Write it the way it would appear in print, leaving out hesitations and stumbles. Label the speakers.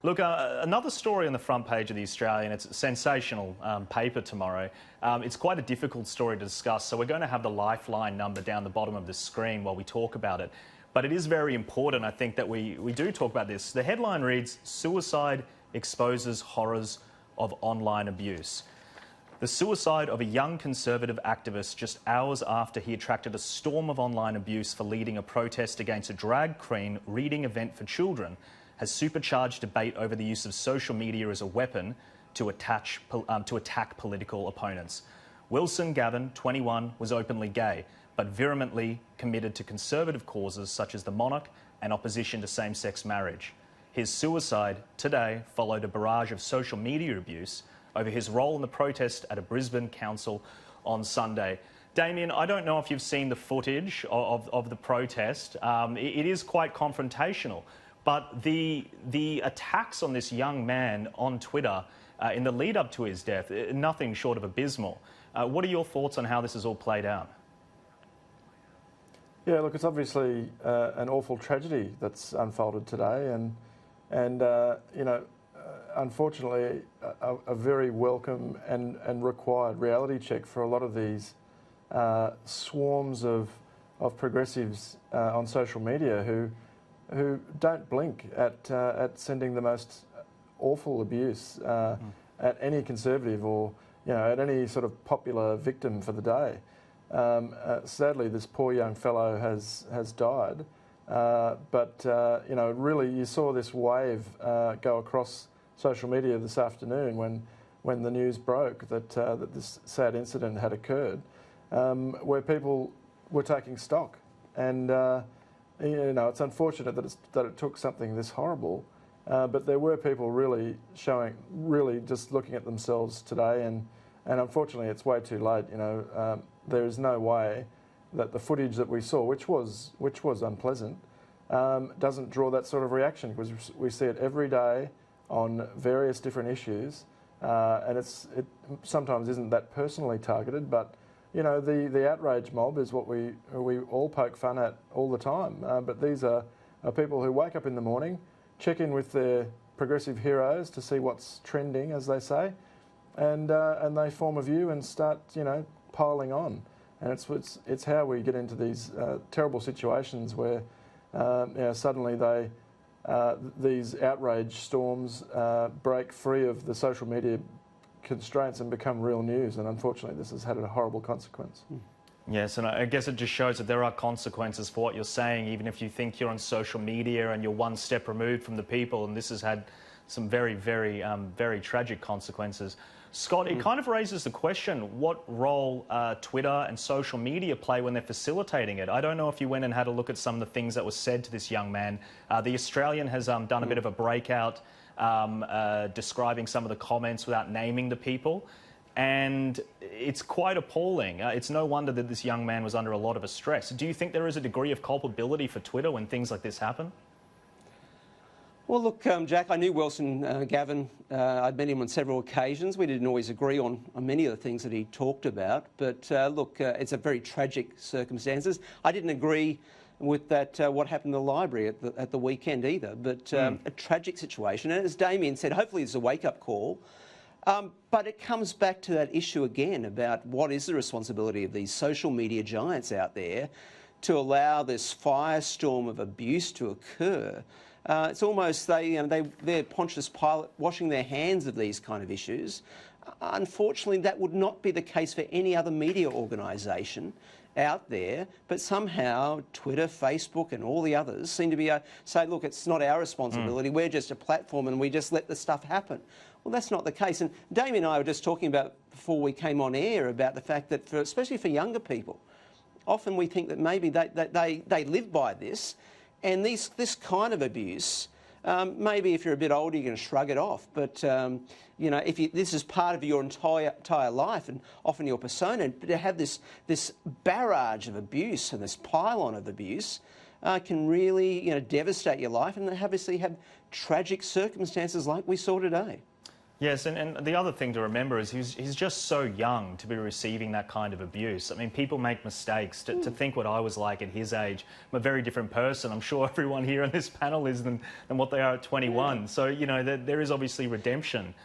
Speaker 1: Look, another story on the front page of The Australian. It's a sensational paper tomorrow. It's quite a difficult story to discuss, so we're going to have the lifeline number down the bottom of the screen while we talk about it. But it is very important, I think, that we do talk about this. The headline reads, "Suicide exposes horrors of online abuse." The suicide of a young Conservative activist just hours after he attracted a storm of online abuse for leading a protest against a drag queen reading event for children has supercharged debate over the use of social media as a weapon to attack political opponents. Wilson Gavin, 21, was openly gay, but vehemently committed to conservative causes such as the monarch and opposition to same-sex marriage. His suicide today followed a barrage of social media abuse over his role in the protest at a Brisbane council on Sunday. Damien, I don't know if you've seen the footage of the protest. It is quite confrontational. But the attacks on this young man on Twitter in the lead up to his death, nothing short of abysmal. What are your thoughts on how this has all played out?
Speaker 2: Yeah, look, it's obviously an awful tragedy that's unfolded today, and you know, unfortunately, a very welcome and required reality check for a lot of these swarms of progressives on social media who don't blink at sending the most awful abuse at any Conservative or at any sort of popular victim for the day. Sadly, this poor young fellow has died, but really you saw this wave go across social media this afternoon when the news broke that this sad incident had occurred, where people were taking stock and. It's unfortunate that it took something this horrible, but there were people really just looking at themselves today, and unfortunately it's way too late. There is no way that the footage that we saw, which was unpleasant, doesn't draw that sort of reaction, because we see it every day on various different issues, and it sometimes isn't that personally targeted, but. The outrage mob is what we all poke fun at all the time. But these are people who wake up in the morning, check in with their progressive heroes to see what's trending, as they say, and they form a view and start, piling on. And it's how we get into these terrible situations where, suddenly these outrage storms break free of the social media constraints and become real news, and unfortunately this has had a horrible consequence.
Speaker 1: Yes, and I guess it just shows that there are consequences for what you're saying, even if you think you're on social media and you're one step removed from the people, and this has had some very, very, very tragic consequences. Scott, it kind of raises the question, what role Twitter and social media play when they're facilitating it? I don't know if you went and had a look at some of the things that were said to this young man. The Australian has done a bit of a breakout describing some of the comments without naming the people, and it's quite appalling. It's no wonder that this young man was under a lot of stress. Do you think there is a degree of culpability for Twitter when things like this happen?
Speaker 3: Well, look, Jack, I knew Wilson Gavin. I'd met him on several occasions. We didn't always agree on many of the things that he talked about, but look, it's a very tragic circumstances. I didn't agree with that what happened in the library at the weekend either, but a tragic situation. And as Damien said, hopefully it's a wake-up call. But it comes back to that issue again about what is the responsibility of these social media giants out there to allow this firestorm of abuse to occur. It's almost they're Pontius Pilate washing their hands of these kind of issues. Unfortunately, that would not be the case for any other media organisation out there, but somehow Twitter, Facebook and all the others seem to be say, look, it's not our responsibility, we're just a platform and we just let the stuff happen. Well, that's not the case. And Damien and I were just talking about, before we came on air, about the fact that, especially for younger people, often we think that maybe they live by this, and this kind of abuse, maybe if you're a bit older, you can shrug it off. But, if this is part of your entire life and often your persona, to have this barrage of abuse and this pylon of abuse can really, devastate your life and obviously have tragic circumstances like we saw today.
Speaker 1: Yes, and the other thing to remember is he's just so young to be receiving that kind of abuse. I mean, people make mistakes. To think what I was like at his age, I'm a very different person. I'm sure everyone here on this panel is than what they are at 21. So, you know, there is obviously redemption